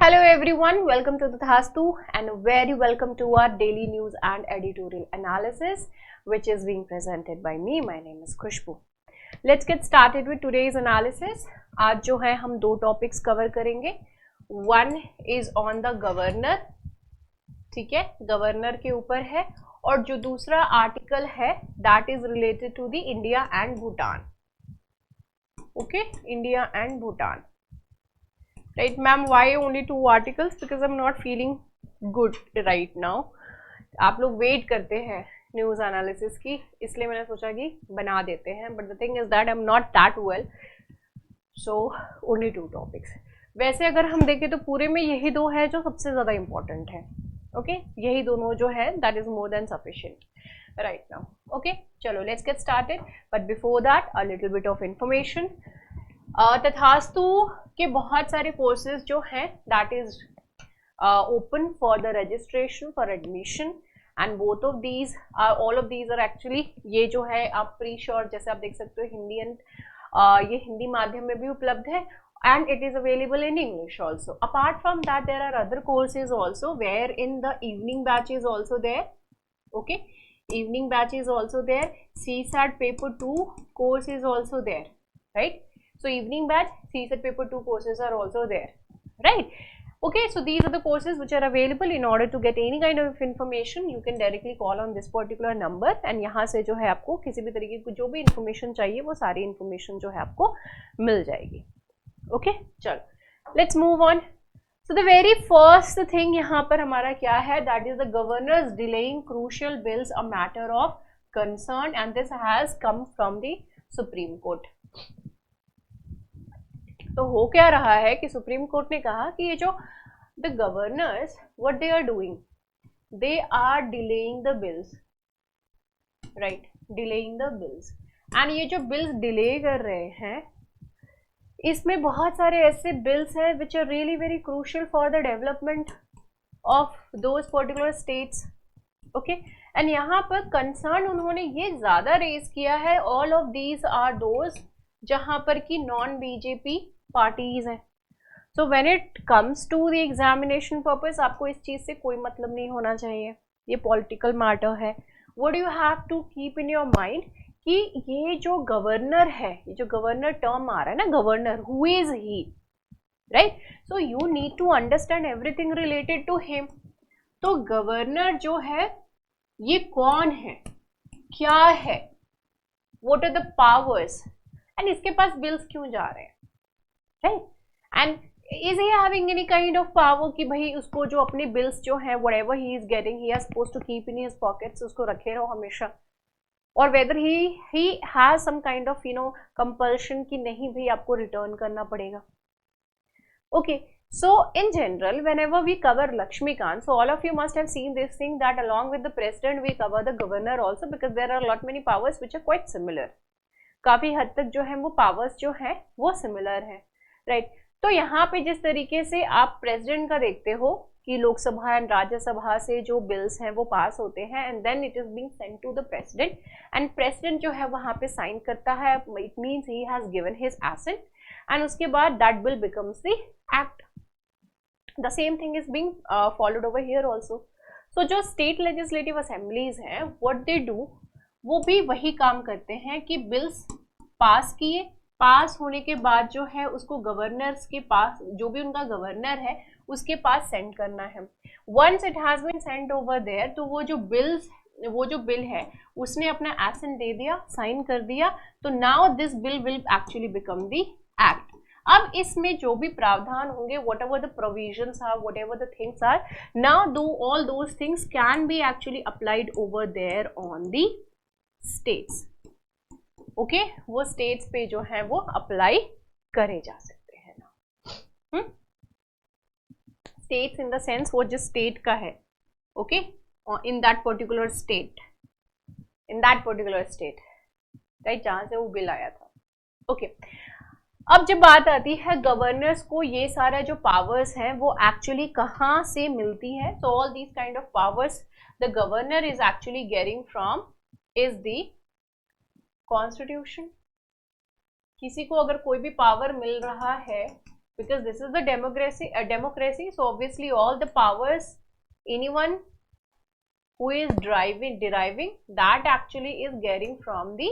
Hello everyone, welcome to Tathastu and very welcome to our daily news and editorial analysis which is being presented by me. My name is Khushbu. Let's get started with today's analysis. आज जो है हम दो topics cover करेंगे. One is on the governor, ठीक है, governor के ऊपर है, और जो दूसरा आर्टिकल है that is related to the India and Bhutan. Okay, India and Bhutan. Right, ma'am, why only two articles? Because I'm not feeling good right now. आप लोग वेट करते हैं न्यूज़ एनालिसिस की, इसलिए मैंने सोचा कि बना देते हैं. But the thing is that I am not that well, so only to topics. वैसे अगर हम देखें तो पूरे में यही दो है जो सबसे ज़्यादा इम्पोर्टेंट है. ओके, यही दोनों जो है that is more than sufficient right now. Okay, चलो let's get started. But before that a little bit of information. Tathastu के बहुत सारे कोर्सेज जो हैं that is open for the registration for admission and both of these all of these are actually, ये जो है आप प्री श्योर जैसे आप देख सकते हो हिंदी एंड ये हिंदी माध्यम में भी उपलब्ध है and it is available in English also. Apart from that there are other courses also where in the evening batch is also there. Okay, evening batch is also there. CSAT paper 2 course is also there, right? So evening batch CSAT paper 2 courses are also there, right? Okay, so these are the courses which are available. In order to get any kind of information you can directly call on this particular number and यहाँ से जो है आपको किसी भी तरीके की जो भी information चाहिए वो सारी information जो है आपको मिल जाएगी. Okay, चलो let's move on. So the very first thing यहाँ पर हमारा क्या है, that is the governors delaying crucial bills a matter of concern and this has come from the Supreme Court. तो हो क्या रहा है कि सुप्रीम कोर्ट ने कहा कि ये जो the governors what they are doing, they are delaying the bills, right, delaying the bills. And ये जो बिल्स डिले कर रहे हैं इसमें बहुत सारे ऐसे बिल्स हैं which are really very crucial for the development of those particular states. Okay, and यहाँ पर कंसर्न उन्होंने ये ज़्यादा रेज किया है, all of these are those जहाँ पर कि नॉन बीजेपी पार्टीज हैं. So when it comes to the examination purpose आपको इस चीज़ से कोई मतलब नहीं होना चाहिए, ये पॉलिटिकल मैटर है. What you have to keep in your mind कि ये जो गवर्नर है, ये जो गवर्नर टर्म आ रहा है ना, governor, who is he, right? So you need to understand everything related to him. तो गवर्नर जो है ये कौन है, क्या है, what are the powers, and इसके पास बिल्स क्यों जा रहे हैं, right? And is he having any kind of power कि भाई उसको जो अपने बिल्स जो है whatever he is getting he are supposed to keep in his pockets, उसको रखे रहो हमेशा, और whether he has some kind of compulsion कि नहीं भाई आपको रिटर्न करना पड़ेगा. Okay, so in general whenever we cover Lakshmikant, so all of you must have seen this thing that along with the president we cover the governor also because there are a lot many powers which are quite similar. काफी हद तक जो है वो powers जो है वो similar है, राइट? तो यहाँ पे जिस तरीके से आप प्रेसिडेंट का देखते हो कि लोकसभा एंड राज्यसभा से जो बिल्स हैं वो पास होते हैं and then it is being sent to the president and president जो है वहाँ पे साइन करता है, it means he has given his assent and उसके बाद that bill becomes the act. The same thing is being followed over here also. So जो state legislative assemblies हैं व्हाट दे डू, वो भी वही काम करते हैं कि बिल्स पास किए, पास होने के बाद जो है उसको गवर्नर्स के पास, जो भी उनका गवर्नर है उसके पास सेंड करना है. Once it has been sent over there, तो वो जो बिल है उसने अपना एसेंट दे दिया, साइन कर दिया, तो now this bill will actually become the act. अब इसमें जो भी प्रावधान होंगे, whatever the provisions are, whatever the things are, now though all those things can be actually applied over there on the states. Okay, वो states पे जो है वो अप्लाई करे जा सकते हैं ना. स्टेट्स इन द सेंस वो जिस स्टेट का है, okay, in that particular state, right, जहां से वो बिल आया था. ओके, अब जब बात आती है गवर्नर्स को ये सारा जो पावर्स हैं वो एक्चुअली कहाँ से मिलती है, so all these kind of powers the governor is actually getting from is the constitution. किसी को अगर कोई भी पावर मिल रहा है because this is the democracy. So obviously all the powers, anyone who is deriving that actually is getting from the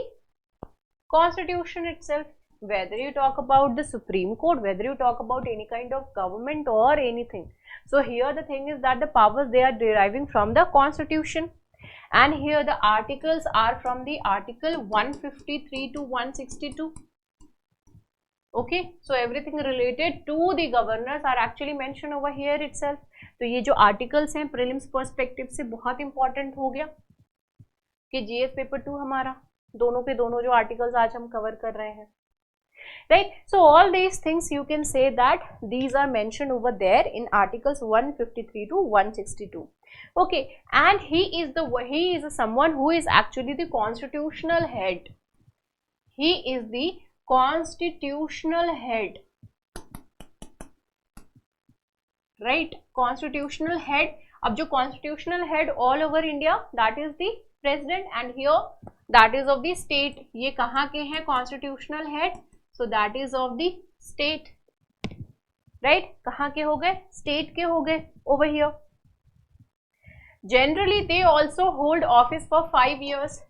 constitution itself. Whether you talk about the Supreme Court, whether you talk about any kind of government or anything. So here the thing is that the powers, they are deriving from the constitution, and here the articles are from the article 153 to 162. Okay, so everything related to the governors are actually mentioned over here itself. तो ये जो articles हैं prelims perspective से बहुत important हो गया कि GS paper 2 हमारा दोनों के दोनों जो आर्टिकल्स आज हम कवर कर रहे हैं, right? So all these things you can say that these are mentioned over there in articles 153 to 162. Okay, and he is someone who is actually the constitutional head. He is the constitutional head, right? Constitutional head. अब जो constitutional head all over India, that is the president, and here that is of the state. ये कहाँ के हैं constitutional head? So that is of the state, right? कहाँ के हो गए? State के हो गए over here. Generally they also hold office for 5 years.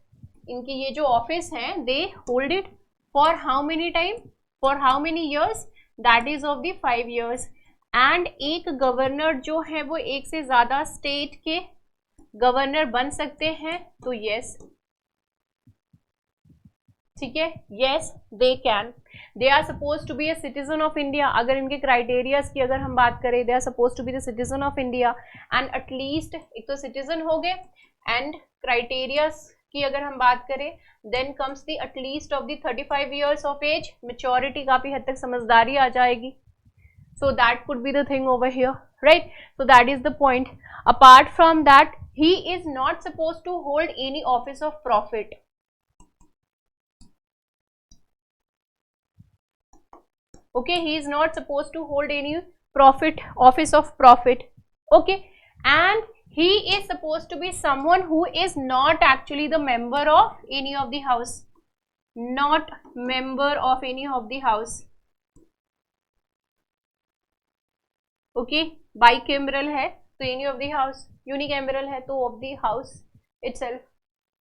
इनकी ये जो office हैं, they hold it for how many time? For how many years? That is of the 5 years. And एक गवर्नर जो है वो एक से ज्यादा स्टेट के गवर्नर बन सकते हैं, तो यस, ठीक है, yes they can. They are suppose to be a citizen of India. अगर इनके क्राइटेरियाज की अगर हम बात करें, they are suppose to be the citizen of India and at least, एक तो सिटीजन हो गए, एंड क्राइटेरियाज की अगर हम बात करें, then comes the at least of the 35 years of age. Maturity, काफी हद तक समझदारी आ जाएगी. So that could be the thing over here, right? So that is the point. Apart from that, he is not supposed to hold any office of profit. Okay, he is not supposed to hold any office of profit. Okay, and he is supposed to be someone who is not actually the member of any of the house. Not member of any of the house. Okay, bicameral है तो any of the house, unicameral है तो of the house itself,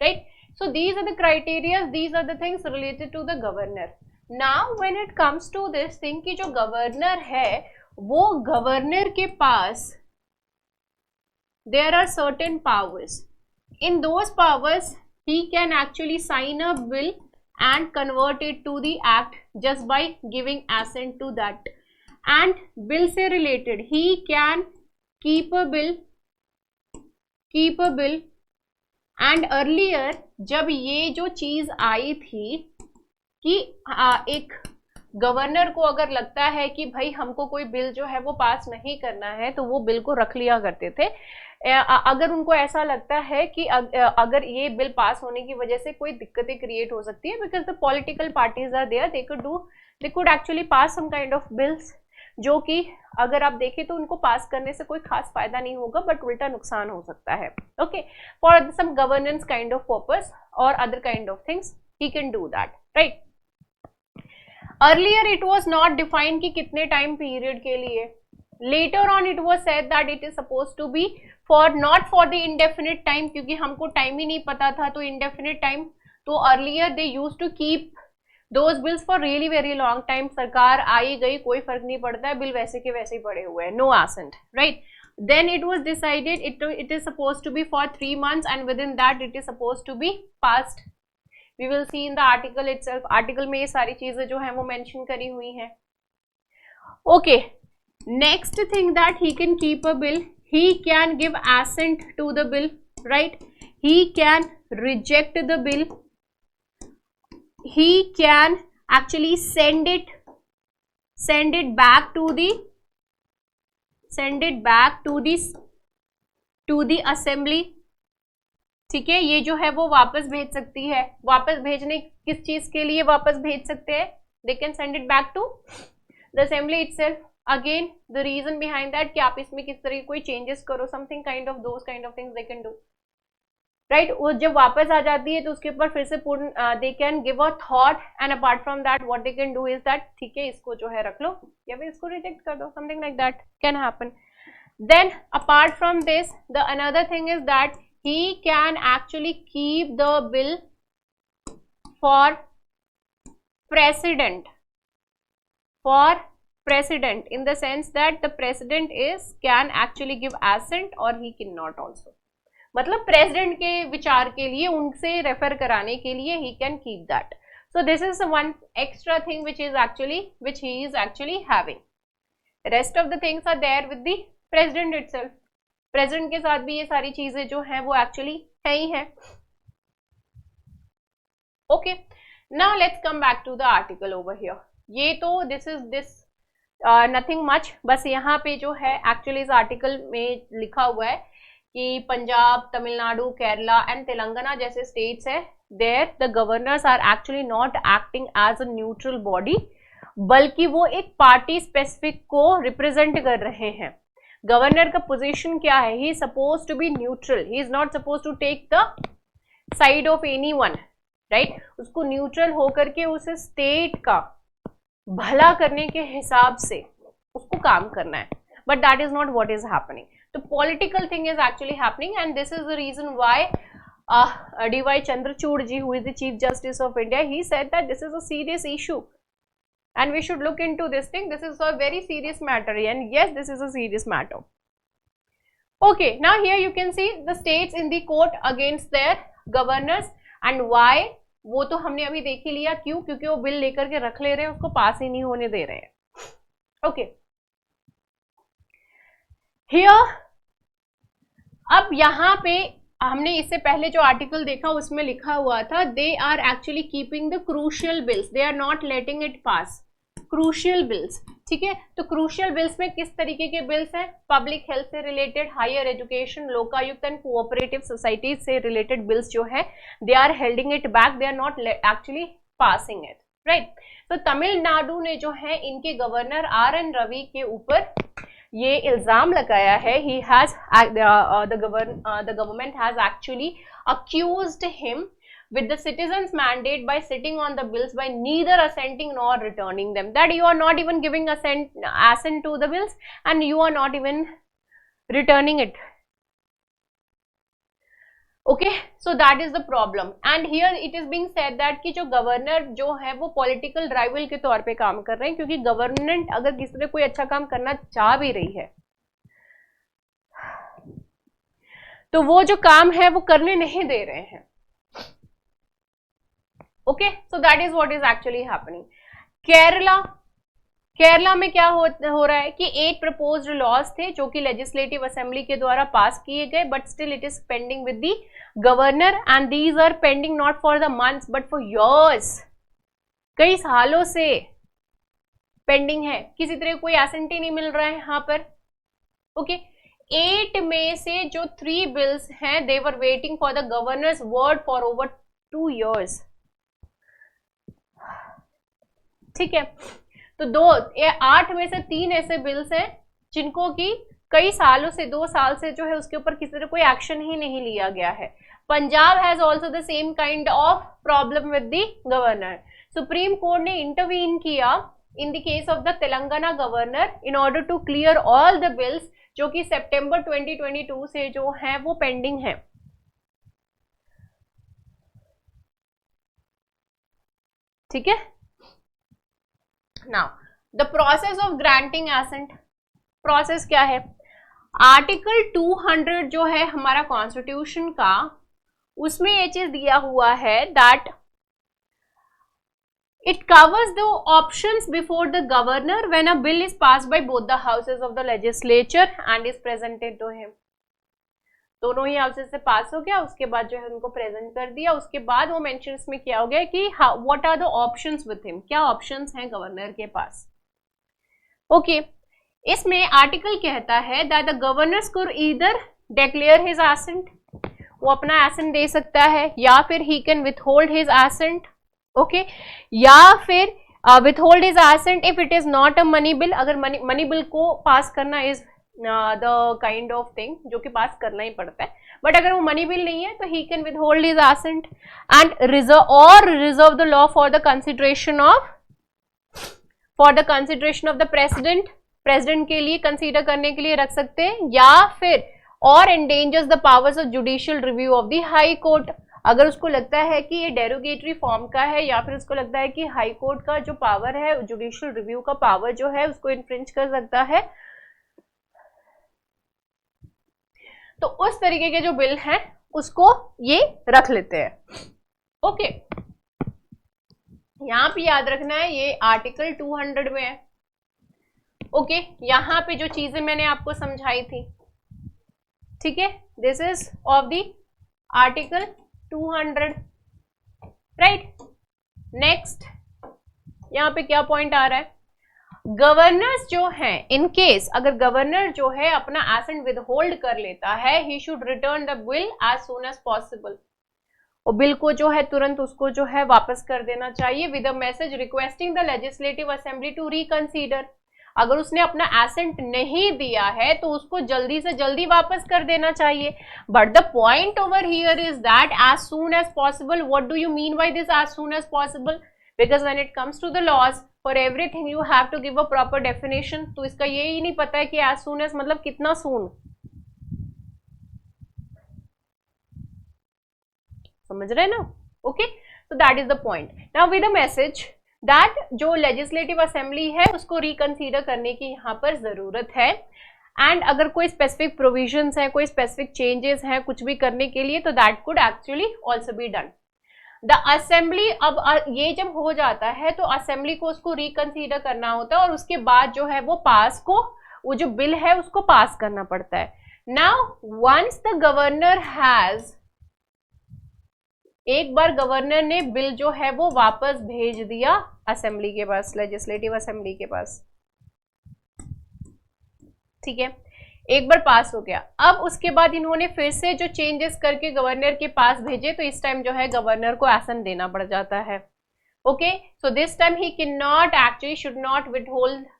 right? So these are the criteria, these are the things related to the governor. Now when it comes to this thing कि जो governor है वो governor के पास there are certain powers. In those powers he can actually sign a bill and convert it to the act just by giving assent to that. And bill से related, he can keep a bill. And earlier जब ये जो चीज आई थी कि एक governor को अगर लगता है कि भाई हमको कोई बिल जो है वो पास नहीं करना है, तो वो बिल को रख लिया करते थे. अगर उनको ऐसा लगता है कि अगर ये बिल पास होने की वजह से कोई दिक्कतें क्रिएट हो सकती है, because the political parties are there, they could actually pass some kind of bills, जो कि अगर आप देखें तो उनको पास करने से कोई खास फायदा नहीं होगा, बट उल्टा नुकसान हो सकता है. Okay, for some governance kind of purpose और other kind of things he can do that, right? Earlier it was not defined कि कितने टाइम पीरियड के लिए. Later on it was said that it is suppose to be for not for the indefinite time, क्योंकि हमको time ही नहीं पता था, तो इंडेफिनिट टाइम. तो earlier they used to keep those bills for really very long time. सरकार आई गई कोई फर्क नहीं पड़ता है, बिल वैसे के वैसे ही पड़े हुए हैं, no assent, right? Then it was decided it is supposed to be for 3 months and within that it is supposed to be passed. We will see in the article itself. article में ये सारी चीजें जो है वो mention करी हुई हैं. Okay, next thing that he can keep a bill, he can give assent to the bill, right? He can reject the bill. He can actually send it back to the assembly. ठीक है, ये जो है वो वापस भेज सकती है. वापस भेजने किस चीज के लिए वापस भेज सकते हैं? They can send it back to the assembly itself. Again, the reason behind that कि आप इसमें किस तरह कोई changes करो, something kind of those kind of things they can do, right वो जब वापस आ जाती है तो उसके ऊपर फिर से पूर्ण they can give a thought and apart from that what they can do is that ठीक है इसको जो है रख लो या फिर इसको रिजेक्ट कर दो, something like that can happen. Then apart from this, the another thing is that he can actually keep the bill for president in the sense that the president can actually give assent or he cannot also. मतलब president के विचार के लिए उनसे refer कराने के लिए he can keep that. So this is one extra thing which he is actually having. Rest of the things are there with the president itself. President के साथ भी ये सारी चीजें जो हैं वो एक्चुअली है ही है. Okay, now let's come back to the article over here. ये तो दिस नथिंग मच, बस यहाँ पे जो है एक्चुअली इस आर्टिकल में लिखा हुआ है कि पंजाब, तमिलनाडु, केरला एंड तेलंगाना जैसे स्टेट्स है, there the governors are actually not acting as a neutral body, बल्कि वो एक पार्टी स्पेसिफिक को रिप्रेजेंट कर रहे हैं. गवर्नर का पोजीशन क्या है? He is suppose to be neutral, he is not suppose to take the side of anyone, right. उसको न्यूट्रल होकर के उस स्टेट का भला करने के हिसाब से उसको काम करना है, but that is not what is happening. तो political thing is actually happening and this is the reason why D.Y. Chandrachud ji, who is the Chief Justice of India, he said that this is a serious issue and we should look into this thing. This is a very serious matter and yes, this is a serious matter. Okay, now here you can see the states in the court against their governors and why. वो तो हमने अभी देख ही लिया, क्यों? क्योंकि वो bill लेकर के रख ले रहे हैं, उसको पास ही नहीं होने दे रहे हैं. ओके, हियर अब यहाँ पे हमने इससे पहले जो आर्टिकल देखा उसमें लिखा हुआ था they are actually keeping the crucial bills, they are not letting it pass. Crucial bills, ठीक है. तो क्रूशियल बिल्स में किस तरीके के बिल्स हैं? पब्लिक हेल्थ से related, higher education, Lokayukta and cooperative societies से रिलेटेड बिल्स जो है they are holding it back, they are not actually passing it, right. तो तमिलनाडु ने जो है इनके गवर्नर R.N. रवि के ऊपर ये इल्जाम लगाया है. he has the government has actually accused him with the citizens mandate by sitting on the bills by neither assenting nor returning them, that you are not even giving assent to the bills and you are not even returning it. Okay, so that is the problem and here it is being said that कि जो governor जो है वो political rival के तौर पे काम कर रहे हैं, क्योंकि गवर्नमेंट अगर किसी ने कोई अच्छा काम करना चाह भी रही है तो वो जो काम है वो करने नहीं दे रहे हैं. Okay, so that is what is actually happening. Kerala में क्या हो रहा है कि 8 प्रपोज्ड लॉज थे जो कि लेजिस्लेटिव असेंबली के द्वारा पास किए गए, but still it is pending with the governor and these are pending not for the months but for years. कई सालों से पेंडिंग है, किसी तरह कोई एसेंट ही नहीं मिल रहा है यहाँ पर. ओके, 8 में से जो 3 बिल्स हैं they were waiting for the governor's word for over 2 years. ठीक है, तो 8 में से 3 ऐसे बिल्स हैं जिनको कि कई सालों से 2 साल से जो है उसके ऊपर किसी तरह कोई एक्शन ही नहीं लिया गया है. Punjab has also the same kind of problem with the governor. Supreme court ने इंटरवीन किया in the case of the Telangana governor in order to clear all the bills जो कि सितंबर 2022 से जो है वो पेंडिंग है. ठीक है. Now, the process of granting assent, process क्या है? आर्टिकल 200 जो है हमारा कॉन्स्टिट्यूशन का, उसमें ये चीज दिया हुआ है that it covers the options before the governor when a bill is passed by both the houses of the legislature and is presented to him. दोनों ही हाउसेस से पास हो गया, उसके बाद जो है उनको प्रेजेंट कर दिया. उसके बाद वो मेंशन में किया हो गया कि what are the options with him, क्या ऑप्शंस हैं गवर्नर के पास. ओके, इसमें आर्टिकल कहता है that the governors could either declare his assent, वो अपना एसेंट दे सकता है, या फिर he can withhold his assent. Okay, या फिर withhold his assent if it is not a money bill, अगर मनी बिल को पास करना is the kind of thing जो कि पास करना ही पड़ता है. बट अगर वो मनी बिल नहीं है तो he can withhold his assent and reserve the law for the consideration of the president के लिए कंसीडर करने के लिए रख सकते हैं, या फिर और endangers the powers of judicial review of the high court. अगर उसको लगता है कि ये डेरोगेटरी फॉर्म का है, या फिर उसको लगता है कि हाई कोर्ट का जो पावर है, जुडिशियल रिव्यू का पावर जो है, उसको इन्फ्रिंज कर सकता है, तो उस तरीके के जो बिल हैं उसको ये रख लेते हैं. ओके, यहां पे याद रखना है ये आर्टिकल 200 में है. ओके, यहां पे जो चीजें मैंने आपको समझाई थी, ठीक है, this is of the article 200, right. Next यहां पे क्या पॉइंट आ रहा है, गवर्नर्स जो हैं, इन केस अगर गवर्नर जो है अपना एसेंट विदहोल्ड कर लेता है, he should return the bill as soon as possible. और बिल को जो है तुरंत उसको जो है वापस कर देना चाहिए with a message requesting the legislative assembly to reconsider. अगर उसने अपना एसेंट नहीं दिया है तो उसको जल्दी से जल्दी वापस कर देना चाहिए. But the point over here is that as soon as possible. What do you mean by this as soon as possible? Because when it comes to the laws for everything you have to give a proper definition. तो इसका ये ही नहीं पता है कि as soon as मतलब कितना सून. समझ रहे ना? Okay, so that is the point. Now with a message that जो लेजिस्लेटिव असेंबली है उसको रिकंसीडर करने की यहाँ पर जरूरत है, एंड अगर कोई स्पेसिफिक प्रोविजंस है, कोई स्पेसिफिक चेंजेस हैं कुछ भी करने के लिए, तो that could actually also be done. The assembly, अब ये जब हो जाता है तो असेंबली को उसको रिकंसीडर करना होता है, और उसके बाद जो है वो पास को, वो जो बिल है उसको पास करना पड़ता है. Now once the governor has, एक बार गवर्नर ने बिल जो है वो वापस भेज दिया असेंबली के पास, लेजिस्लेटिव असेंबली के पास, ठीक है, एक बार पास हो गया. अब उसके बाद इन्होंने फिर से जो चेंजेस करके गवर्नर के पास भेजे, तो इस टाइम जो है गवर्नर को एसेंट देना पड़ जाता है. Okay, so this time he can not actually, should not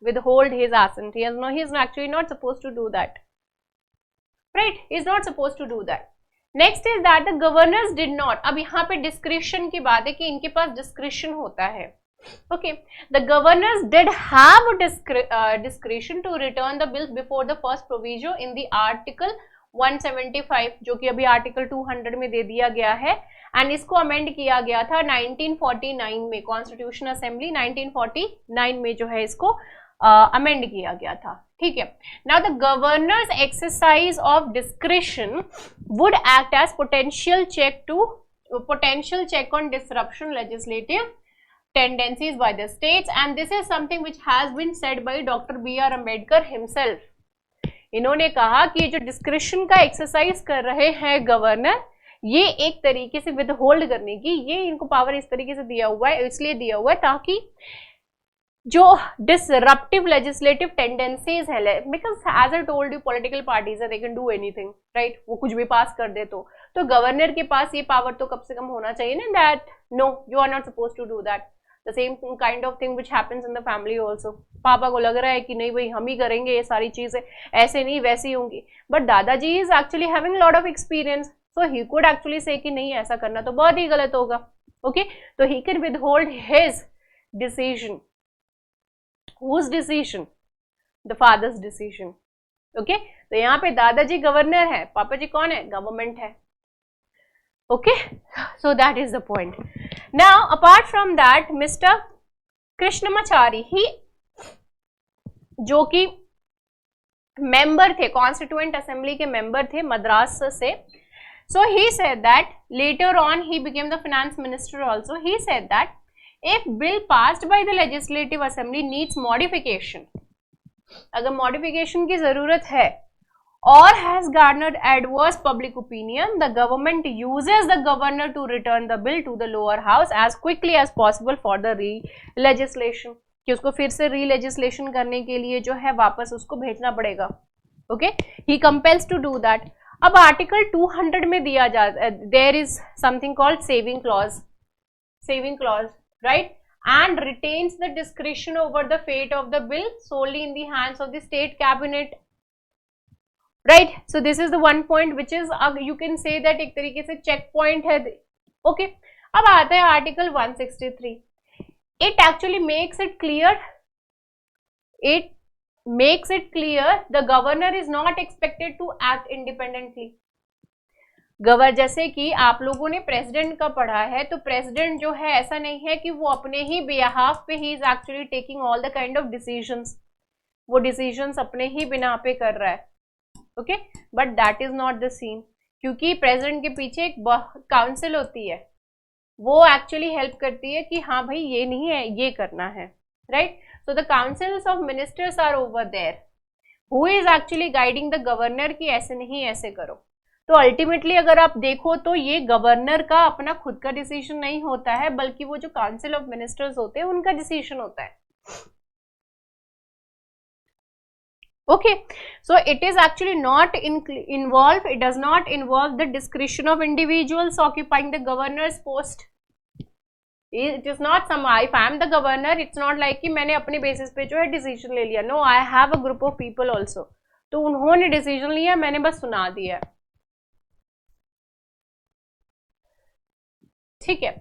withhold his assent. He is actually not supposed to do that, right? He is not supposed to do that. Next is that the governors did not. अब यहाँ पे discretion की बात है कि इनके पास discretion होता है. Okay, the governors did have discretion to return the bills before the first provision in the article 175, जो कि अभी आर्टिकल 200 में दे दिया गया है, एंड इसको अमेंड किया गया था 1949 में. कॉन्स्टिट्यूशन असेंबली 1949 में जो है इसको अमेंड किया गया था, ठीक है. Now the governors exercise of discretion would act as potential check on disruption legislative tendencies by the states, and this is something which has been said by Dr. B.R. Ambedkar himself. इन्होंने कहा कि जो discretion का exercise कर रहे हैं governor, ये एक तरीके से विदहोल्ड करने की, ये इनको पावर इस तरीके से दिया हुआ है, इसलिए दिया हुआ है ताकि जो डिसरप्टिव लेजिस्लेटिव टेंडेंसीज है, because as I told you political parties they can do anything, right, वो कुछ भी पास कर दे तो गवर्नर के पास ये पावर तो कम से कम होना चाहिए ना, that no you are not suppose to do that. The same kind of thing which happens in the family also. पापा को लग रहा है कि नहीं भाई हम ही करेंगे ये सारी चीजें, ऐसे नहीं वैसी होंगी, बट दादाजी is actually having lot of experience, so he could actually से कि नहीं ऐसा करना तो बहुत ही गलत होगा. ओके, तो he can withhold his decision. Whose decision? The father's decision. Okay, तो यहाँ पे दादाजी गवर्नर है, पापा जी कौन है? गवर्नमेंट है. Okay, so that is the point. Now, apart from that, Mr. Krishnamachari, he जो कि मेंबर थे, कॉन्स्टिट्यूएंट असेंबली के मेंबर थे मद्रास से, so he said that later on he became the finance minister also. He said that if bill passed by the legislative assembly needs modification, अगर modification की जरूरत है or has garnered adverse public opinion, the government uses the governor to return the bill to the lower house as quickly as possible for the re-legislation. कि उसको फिर से re-legislation करने के लिए जो है वापस उसको भेजना पड़ेगा. Okay, he compels to do that. अब आर्टिकल 200 में दिया जाता है, there is something called saving clause, right, and retains the discretion over the fate of the bill solely in the hands of the state cabinet. Right. So this is the one point which is, you can say that एक तरीके से check point है. Okay. अब आता है article 163. It actually makes it clear, the governor is not expected to act independently. जैसे कि आप लोगों ने प्रेसिडेंट का पढ़ा है, तो प्रेसिडेंट जो है ऐसा नहीं है कि वो अपने ही बिहाफ पे he is actually taking all the kind of decisions, वो डिसीजंस अपने ही बिना पे कर रहा है. Okay. But that is not the scene, क्योंकि प्रेसिडेंट के पीछे एक काउंसिल होती है, वो एक्चुअली हेल्प करती है कि हाँ भाई ये नहीं है, ये करना है. Right. So the councils of ministers are over there, who is actually guiding the governor कि ऐसे नहीं ऐसे करो. तो अल्टीमेटली अगर आप देखो तो ये गवर्नर का अपना खुद का डिसीजन नहीं होता है, बल्कि वो जो काउंसिल ऑफ मिनिस्टर्स होते हैं उनका डिसीजन होता है. Okay, so it is actually not it does not involve the discretion of individuals occupying the governor's post. It is not some, if I am the governor, it's not like कि मैंने अपने basis पे जो है decision ले लिया. No, I have a group of people also. तो उन्होंने डिसीजन लिया, मैंने बस सुना दिया. ठीक है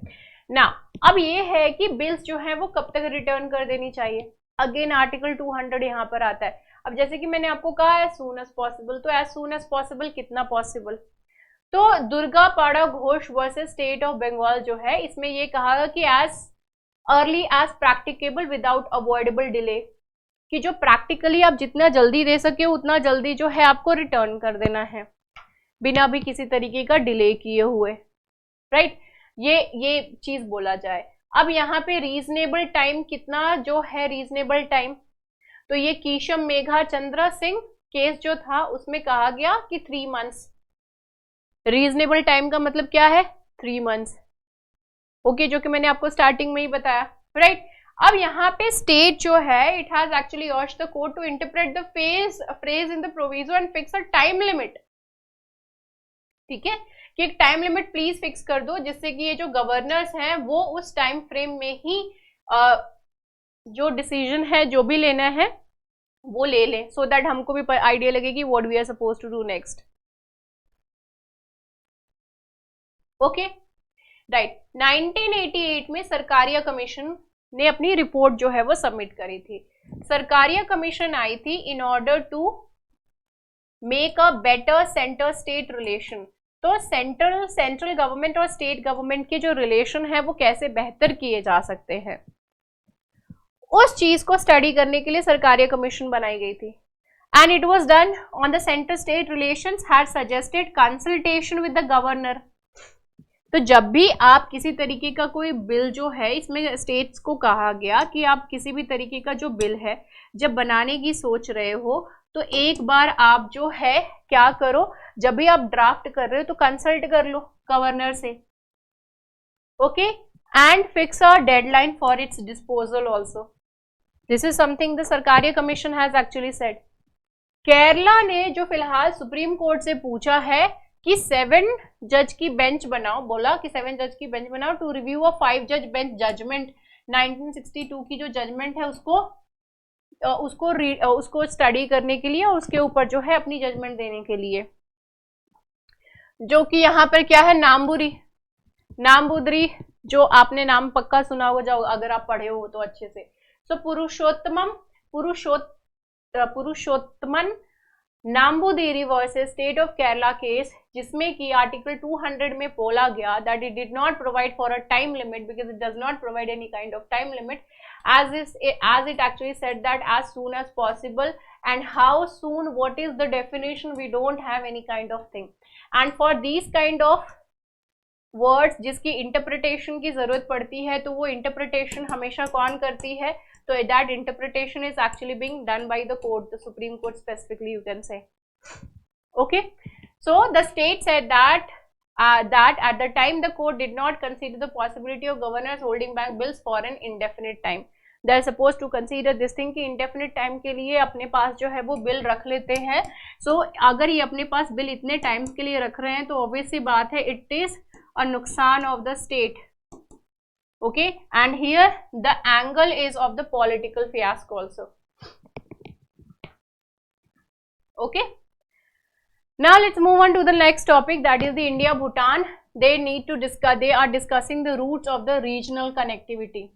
ना. अब ये है कि बिल्स जो है वो कब तक रिटर्न कर देनी चाहिए. अगेन आर्टिकल 200 यहाँ पर आता है. अब जैसे कि मैंने आपको कहा एज सून एज पॉसिबल, तो एज सून एज पॉसिबल कितना पॉसिबल. तो Durgapada Ghosh versus state of Bengal जो है, इसमें ये कहा कि as early as practicable without avoidable delay, कि जो प्रैक्टिकली आप जितना जल्दी दे सके उतना जल्दी जो है आपको रिटर्न कर देना है, बिना भी किसी तरीके का डिले किए हुए. राइट. ये चीज बोला जाए. अब यहाँ पे रीजनेबल टाइम कितना जो है, रीजनेबल टाइम, तो ये कीशम मेघा चंद्र सिंह केस जो था उसमें कहा गया कि 3 months. रीजनेबल टाइम का मतलब क्या है, 3 months. ओके, जो कि मैंने आपको स्टार्टिंग में ही बताया. राइट. अब यहाँ पे स्टेट जो है, it has actually urged the court to interpret the phrase in the proviso and fix a time limit. ठीक है, कि एक टाइम लिमिट प्लीज फिक्स कर दो, जिससे कि ये जो गवर्नर्स हैं वो उस टाइम फ्रेम में ही जो डिसीजन है जो भी लेना है वो ले लें, सो दैट हमको भी आइडिया लगे कि what we are suppose to do next. Okay. Right. 1988 में सरकारिया कमीशन ने अपनी रिपोर्ट जो है वो सबमिट करी थी. सरकारिया कमीशन आई थी in order to make a better centre state relation. तो सेंट्रल गवर्नमेंट और स्टेट गवर्नमेंट के जो रिलेशन है वो कैसे बेहतर किए जा सकते हैं, उस चीज को स्टडी करने के लिए सरकारिया कमीशन बनाई गई थी. And it was done on the centre state relations had suggested consultation with the governor. तो जब भी आप किसी तरीके का कोई बिल जो है, इसमें स्टेट्स को कहा गया कि आप किसी भी तरीके का जो बिल है जब बनाने की सोच रहे हो, तो एक बार आप जो है क्या करो, जब भी आप ड्राफ्ट कर रहे हो तो कंसल्ट कर लो गवर्नर से. Okay. And fix a deadline for its disposal also. This is something the Sarkaria commission has actually said. Kerala ने जो फिलहाल सुप्रीम कोर्ट से पूछा है कि 7 जज की बेंच बनाओ, बोला कि 7 जज की बेंच बनाओ टू रिव्यू अ 5 जज बेंच जजमेंट. 1962 की जो जजमेंट है उसको स्टडी करने के लिए और उसके ऊपर जो है अपनी जजमेंट देने के लिए, जो कि यहाँ पर क्या है, नामबुदरी, जो आपने नाम पक्का सुना होगा जो अगर आप पढ़े हो तो अच्छे से. So Purushothaman Nambudiri versus state of Kerala case, जिसमें कि आर्टिकल 200 में बोला गया that it did not provide for a time limit because it does not provide any kind of time limit, as it actually said that as soon as possible, and how soon, what is the definition, we don't have any kind of thing. And for these kind of words जिसकी interpretation की जरूरत पड़ती है, तो वो interpretation हमेशा कौन करती है, तो that interpretation is actually being done by the court, the supreme court specifically, you can say. Okay. So the state said that at the time the court did not consider the possibility of governors holding back bills for an indefinite time. They are supposed to consider this thing कि indefinite time के लिए अपने पास जो है वो bill रख लेते हैं. So अगर ये अपने पास बिल इतने टाइम के लिए रख रहे हैं तो ऑब्वियस सी बात है it is a नुकसान of the state. Okay, and here the angle is of the political fiasco also. Okay. Now let's move on to the next topic, that is the India Bhutan. They are discussing the routes of the regional connectivity.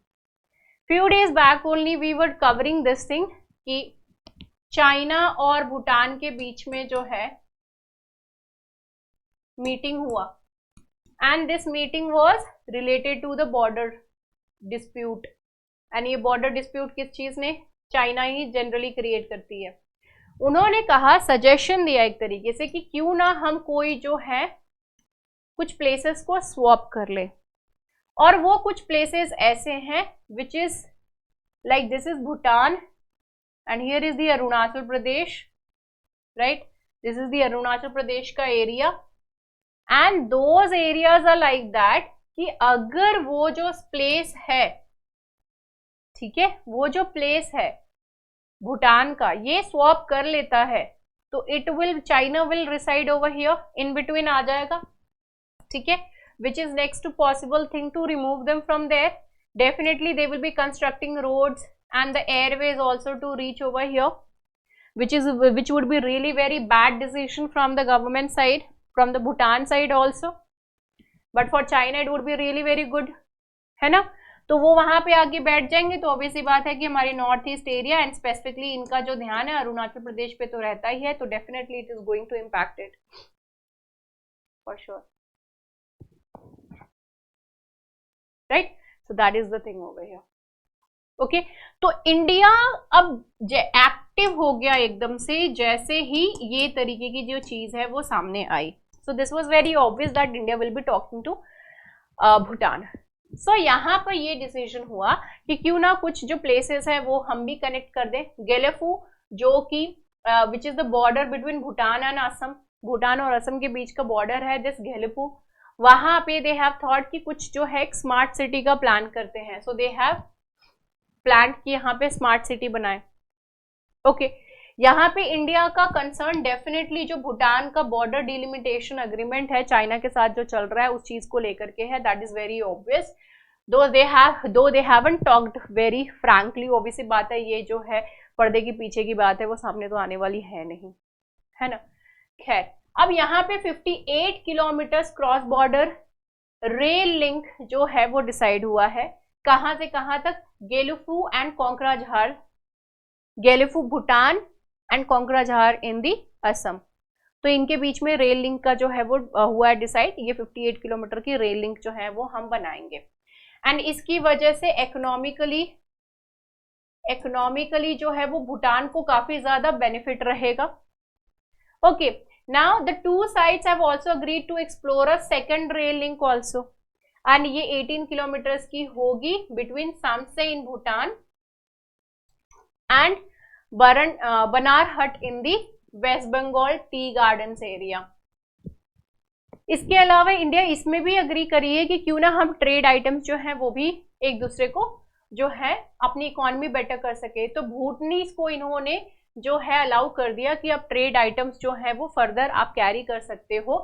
Few days back only we were covering this thing कि China और भूटान के बीच में जो है meeting हुआ, and this meeting was related to the border dispute. And ये border dispute किस चीज ने, चाइना ही जनरली क्रिएट करती है. उन्होंने कहा, सजेशन दिया एक तरीके से कि क्यों ना हम कोई जो है कुछ प्लेसेस को स्वैप कर ले. और वो कुछ प्लेसेस ऐसे हैं which is like this is Bhutan and here is the Arunachal Pradesh, right. This is the Arunachal Pradesh का area and those areas are like that कि अगर वो जो प्लेस है, ठीक है, वो जो प्लेस है भूटान का ये स्वैप कर लेता है तो it will, China will reside over here, in between आ जाएगा, ठीक है. which is next to possible thing to remove them from there. Definitely they will be constructing roads and the airways also to reach over here, which would be really very bad decision from the government side, from the Bhutan side also, but for China it would be really very good, है ना. तो वो वहां पे आगे बैठ जाएंगे तो ऑब्वियस सी बात है कि हमारे north east area and specifically इनका जो ध्यान है अरुणाचल प्रदेश पे तो रहता ही है, तो definitely it is going to impact it for sure, right. So that is the thing over here. Okay, तो इंडिया अब एक्टिव हो गया एकदम से जैसे ही ये तरीके की जो चीज है वो सामने आई. So this was very obvious that India will be talking to Bhutan. So यहाँ पर ये डिसीजन हुआ कि क्यों ना कुछ जो प्लेसेस है वो हम भी कनेक्ट कर दें. गेलेफू जो कि which is the border between Bhutan and Assam, Bhutan और असम के बीच का बॉर्डर है दिस गेलेफू. वहां पे दे हैव थॉट कि कुछ जो है एक स्मार्ट सिटी का प्लान करते हैं. सो दे हैव प्लान कि यहाँ पे स्मार्ट सिटी बनाए. ओके, यहाँ पे इंडिया का कंसर्न डेफिनेटली जो भूटान का बॉर्डर डिलिमिटेशन अग्रीमेंट है चाइना के साथ जो चल रहा है उस चीज को लेकर के है. दैट इज वेरी ऑब्वियस, दो they haven't talked very frankly. Obviously बात है, ये जो है पर्दे के पीछे की बात है, वो सामने तो आने वाली है नहीं, है ना. खैर, अब यहाँ पे 58 kilometre cross border rail link जो है वो डिसाइड हुआ है. कहां से कहां तक, गेलेफू एंड कोकराझार, गेलेफू भूटान एंड कोकराझार इन दी असम. तो इनके बीच में रेल लिंक का जो है वो हुआ है डिसाइड. ये 58 किलोमीटर की रेल लिंक जो है वो हम बनाएंगे एंड इसकी वजह से इकोनॉमिकली जो है वो भूटान को काफी ज्यादा बेनिफिट रहेगा. Okay, now the two sides have also agreed to explore a second rail link also and ये 18 किलोमीटर्स की होगी between Samse in Bhutan and Banarhat in the West Bengal tea gardens area. इसके अलावा India इसमें भी agree करी है कि क्यों ना हम ट्रेड आइटम्स जो हैं वो भी एक दूसरे को जो है अपनी इकोनॉमी बेटर कर सके. तो भूटानीज को इन्होंने जो है अलाउ कर दिया कि अब ट्रेड आइटम्स जो है वो फर्दर आप कैरी कर सकते हो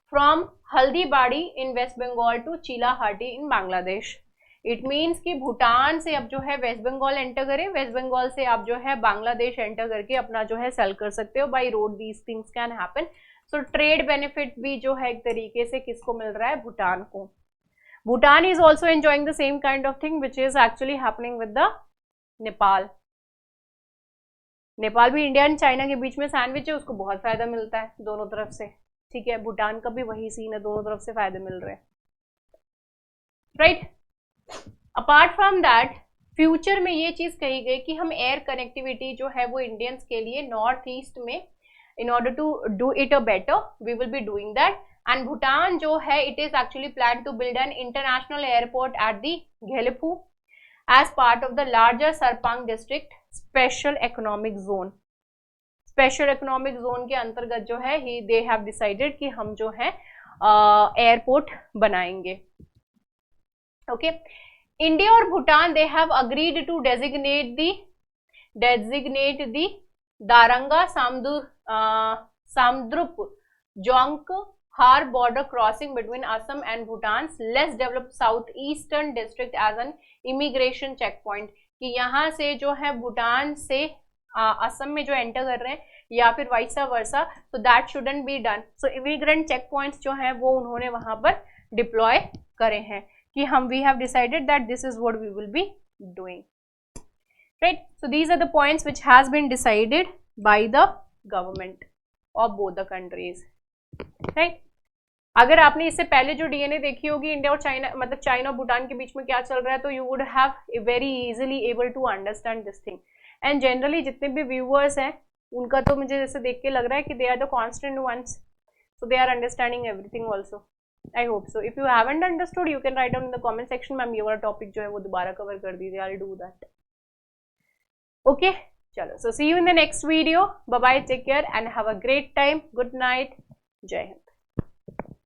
from Haldibari in West Bengal to Chilahati in Bangladesh. It means कि भूटान से अब जो है वेस्ट बंगाल एंटर करें, वेस्ट बंगाल से आप जो है बांग्लादेश एंटर करके अपना जो है सेल कर सकते हो. By road these things can happen. So trade benefit भी जो है एक तरीके से किसको मिल रहा है, भूटान को. Bhutan is also enjoying the same kind of thing which is actually happening with the Nepal. Nepal भी इंडिया एंड चाइना के बीच में सैंडविच है, उसको बहुत फायदा मिलता है दोनों तरफ से, ठीक है. भूटान का भी वही सीन है, दोनों तरफ से फायदे मिल रहे हैं, right. Apart from that future में ये चीज कही गई कि हम एयर कनेक्टिविटी जो है वो इंडियंस के लिए नॉर्थ ईस्ट में in order to do it a better we will be doing that. And Bhutan जो है it is actually plan to build an international airport at the Gelephu as part of the larger Sarpang district special economic zone. Special economic zone के अंतर्गत जो है they have decided कि हम जो है एयरपोर्ट बनाएंगे. ओके, इंडिया और Bhutan they have agreed to designate the दारंगा सामद्रुप जोंक Har border crossing between Assam and Bhutan's less developed southeastern district as an immigration checkpoint. कि यहाँ से जो है भूटान से असम में जो एंटर कर रहे हैं या फिर vice versa, so that shouldn't be done. So immigrant check points जो हैं वो उन्होंने वहां पर डिप्लॉय करे हैं कि हम we have decided that this is what we will be doing. Right, so these are the points which has been decided by the government of both the countries. Right, अगर आपने इससे पहले जो डीएनए देखी होगी इंडिया और China, मतलब China और भूटान के बीच में क्या चल रहा है, तो you would have very easily able to understand this thing. And generally जितने भी व्यूअर्स हैं उनका तो मुझे जैसे देख के लग रहा है कि they are the constant ones, so they are understanding everything also. I hope so. If you haven't understood you can write down in the comment section, ma'am ये वाला टॉपिक जो है वो दोबारा कवर कर दीजिए. I will do that. Okay, chalo. So see you in the next video. Bye bye, take care and have a great time. Good night. Jai Hind.